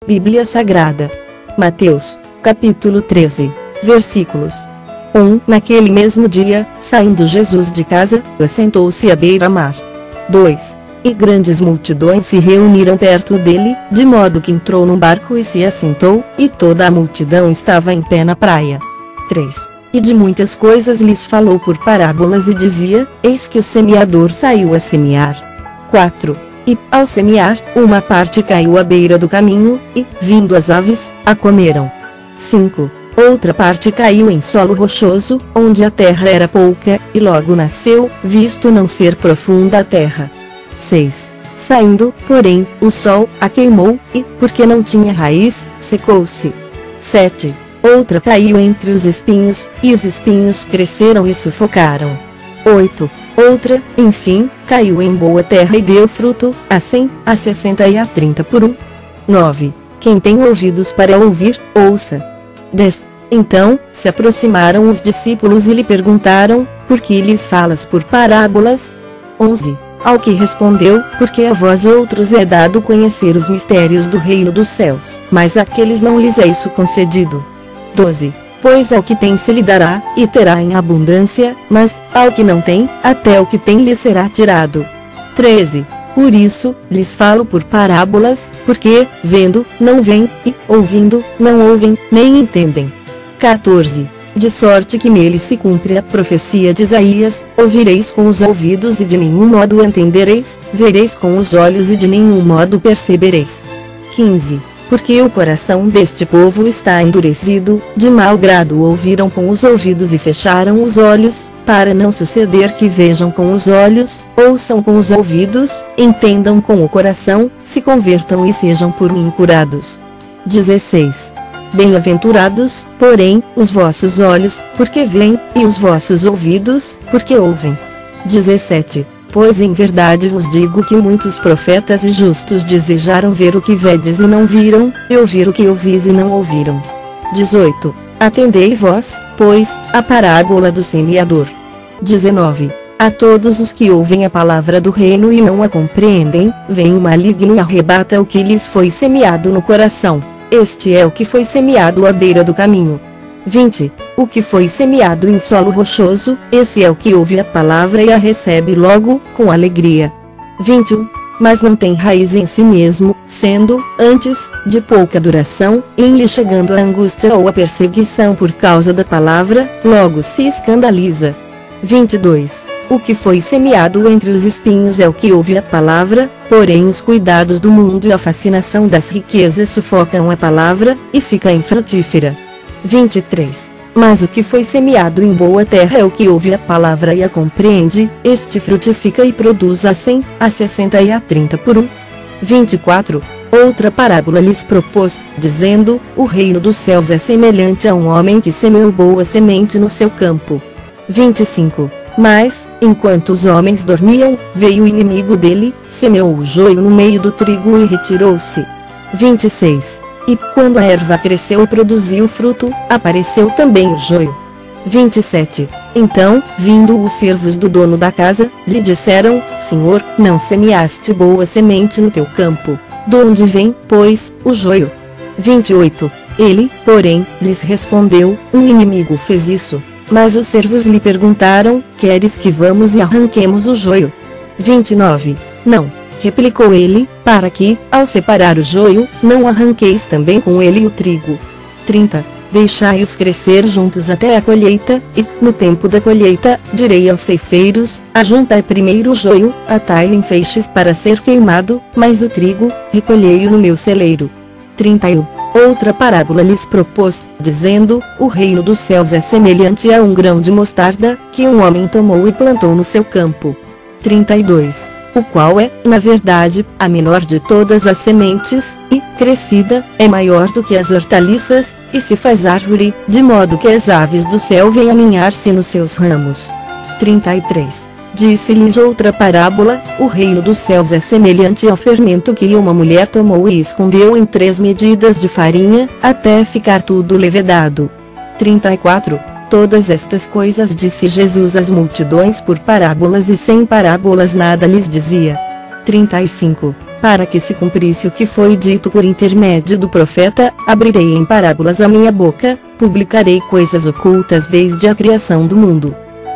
Bíblia Sagrada. Mateus, capítulo 13, versículos 1. Naquele mesmo dia, saindo Jesus de casa, assentou-se à beira-mar. 2. E grandes multidões se reuniram perto dele, de modo que entrou num barco e se assentou, e toda a multidão estava em pé na praia. 3. E de muitas coisas lhes falou por parábolas e dizia: Eis que o semeador saiu a semear. 4. E, ao semear, uma parte caiu à beira do caminho, e, vindo as aves, a comeram. 5. Outra parte caiu em solo rochoso, onde a terra era pouca, e logo nasceu, visto não ser profunda a terra. 6. Saindo, porém, o sol a queimou, e, porque não tinha raiz, secou-se. 7. Outra caiu entre os espinhos, e os espinhos cresceram e sufocaram. 8. Outra, enfim, caiu em boa terra e deu fruto, a 100, a 60 e a 30 por 1. 9. Quem tem ouvidos para ouvir, ouça. 10. Então, se aproximaram os discípulos e lhe perguntaram: Por que lhes falas por parábolas? 11. Ao que respondeu: Porque a vós outros é dado conhecer os mistérios do reino dos céus, mas àqueles não lhes é isso concedido. 12. Pois ao que tem se lhe dará, e terá em abundância, mas, ao que não tem, até o que tem lhe será tirado. 13. Por isso, lhes falo por parábolas, porque, vendo, não veem, e, ouvindo, não ouvem, nem entendem. 14. De sorte que nele se cumpre a profecia de Isaías: Ouvireis com os ouvidos e de nenhum modo entendereis, vereis com os olhos e de nenhum modo percebereis. 15. Porque o coração deste povo está endurecido, de mau grado ouviram com os ouvidos e fecharam os olhos, para não suceder que vejam com os olhos, ouçam com os ouvidos, entendam com o coração, se convertam e sejam por mim curados. 16. Bem-aventurados, porém, os vossos olhos, porque veem, e os vossos ouvidos, porque ouvem. 17. Pois em verdade vos digo que muitos profetas e justos desejaram ver o que vedes e não viram, e ouvir o que ouvis e não ouviram. 18. Atendei vós, pois, a parábola do semeador. 19. A todos os que ouvem a palavra do reino e não a compreendem, vem o maligno e arrebata o que lhes foi semeado no coração. Este é o que foi semeado à beira do caminho. 20. O que foi semeado em solo rochoso, esse é o que ouve a palavra e a recebe logo, com alegria. 21. Mas não tem raiz em si mesmo, sendo, antes, de pouca duração, e em lhe chegando a angústia ou a perseguição por causa da palavra, logo se escandaliza. 22. O que foi semeado entre os espinhos é o que ouve a palavra, porém os cuidados do mundo e a fascinação das riquezas sufocam a palavra, e fica infrutífera. 23. Mas o que foi semeado em boa terra é o que ouve a palavra e a compreende, este frutifica e produz a 100, a 60 e a 30 por 1. 24. Outra parábola lhes propôs, dizendo: O reino dos céus é semelhante a um homem que semeou boa semente no seu campo. 25. Mas, enquanto os homens dormiam, veio o inimigo dele, semeou o joio no meio do trigo e retirou-se. 26. E, quando a erva cresceu e produziu fruto, apareceu também o joio. 27. Então, vindo os servos do dono da casa, lhe disseram: Senhor, não semeaste boa semente no teu campo. De onde vem, pois, o joio? 28. Ele, porém, lhes respondeu: Um inimigo fez isso. Mas os servos lhe perguntaram: Queres que vamos e arranquemos o joio? 29. Não. Replicou ele, para que, ao separar o joio, não arranqueis também com ele o trigo. 30. Deixai-os crescer juntos até a colheita, e, no tempo da colheita, direi aos ceifeiros: Ajuntai primeiro o joio, atai-o em feixes para ser queimado, mas o trigo, recolhei-o no meu celeiro. 31. Outra parábola lhes propôs, dizendo: O reino dos céus é semelhante a um grão de mostarda, que um homem tomou e plantou no seu campo. 32. O qual é, na verdade, a menor de todas as sementes, e, crescida, é maior do que as hortaliças, e se faz árvore, de modo que as aves do céu vêm aninhar-se nos seus ramos. 33. Disse-lhes outra parábola: O reino dos céus é semelhante ao fermento que uma mulher tomou e escondeu em 3 medidas de farinha, até ficar tudo levedado. 34. Todas estas coisas disse Jesus às multidões por parábolas e sem parábolas nada lhes dizia. 35. para que se cumprisse o que foi dito por intermédio do profeta: abrirei em parábolas a minha boca, publicarei coisas ocultas desde a criação do mundo.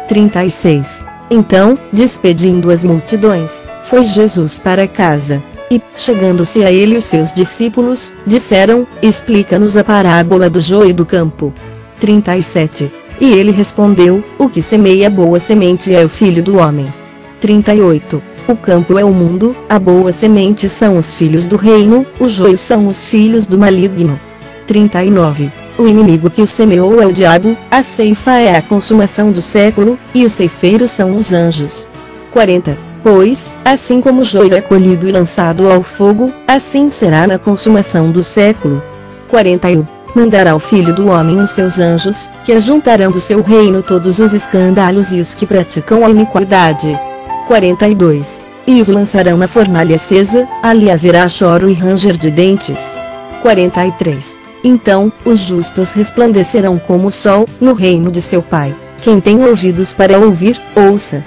36. Então, despedindo as multidões, foi Jesus para casa. E, chegando-se a ele os seus discípulos, disseram: explica-nos a parábola do joio do campo. 37. E ele respondeu: o que semeia boa semente é o Filho do Homem. 38. O campo é o mundo, a boa semente são os filhos do reino, o joio são os filhos do maligno. 39. O inimigo que o semeou é o diabo, a ceifa é a consumação do século, e os ceifeiros são os anjos. 40. Pois, assim como o joio é colhido e lançado ao fogo, assim será na consumação do século. 41. Mandará o Filho do Homem os seus anjos, que ajuntarão do seu reino todos os escândalos e os que praticam a iniquidade. 42. E os lançarão na fornalha acesa, ali haverá choro e ranger de dentes. 43. Então, os justos resplandecerão como o sol, no reino de seu Pai. Quem tem ouvidos para ouvir, ouça.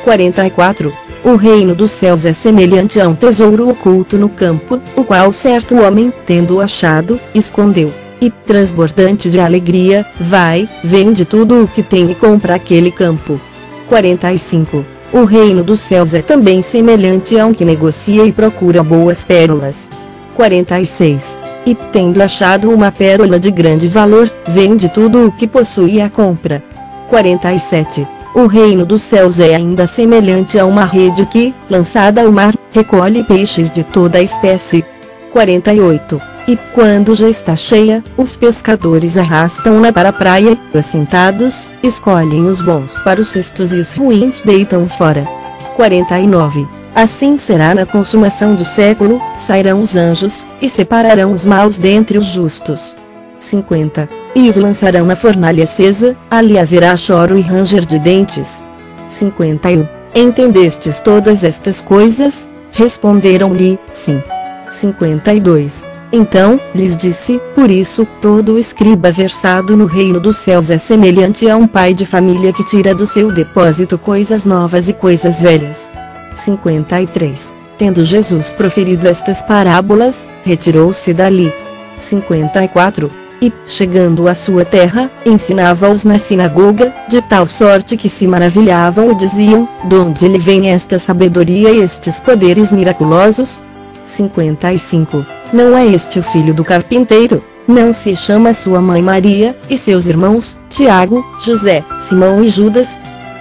44. O reino dos céus é semelhante a um tesouro oculto no campo, o qual certo homem, tendo achado, escondeu. E, transbordante de alegria, vai, vende tudo o que tem e compra aquele campo. 45. O reino dos céus é também semelhante a um que negocia e procura boas pérolas. 46. E, tendo achado uma pérola de grande valor, vende tudo o que possui e a compra. 47. O reino dos céus é ainda semelhante a uma rede que, lançada ao mar, recolhe peixes de toda a espécie. 48. E, quando já está cheia, os pescadores arrastam-na para a praia, e, assentados, escolhem os bons para os cestos e os ruins deitam fora. 49. Assim será na consumação do século, sairão os anjos, e separarão os maus dentre os justos. 50. E os lançarão na fornalha acesa, ali haverá choro e ranger de dentes. 51. Entendestes todas estas coisas? Responderam-lhe: sim. 52. Então, lhes disse: por isso, todo escriba versado no reino dos céus é semelhante a um pai de família que tira do seu depósito coisas novas e coisas velhas. 53. Tendo Jesus proferido estas parábolas, retirou-se dali. 54. E, chegando à sua terra, ensinava-os na sinagoga, de tal sorte que se maravilhavam e diziam: de onde lhe vem esta sabedoria e estes poderes miraculosos? 55. Não é este o filho do carpinteiro? Não se chama sua mãe Maria, e seus irmãos, Tiago, José, Simão e Judas?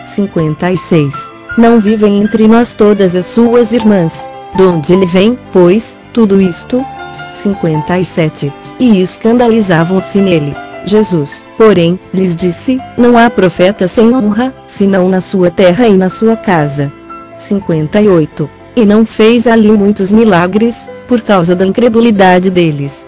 56. Não vivem entre nós todas as suas irmãs? De onde lhe vem, pois, tudo isto? 57. E escandalizavam-se nele. Jesus, porém, lhes disse: não há profeta sem honra, senão na sua terra e na sua casa. 58. E não fez ali muitos milagres, por causa da incredulidade deles.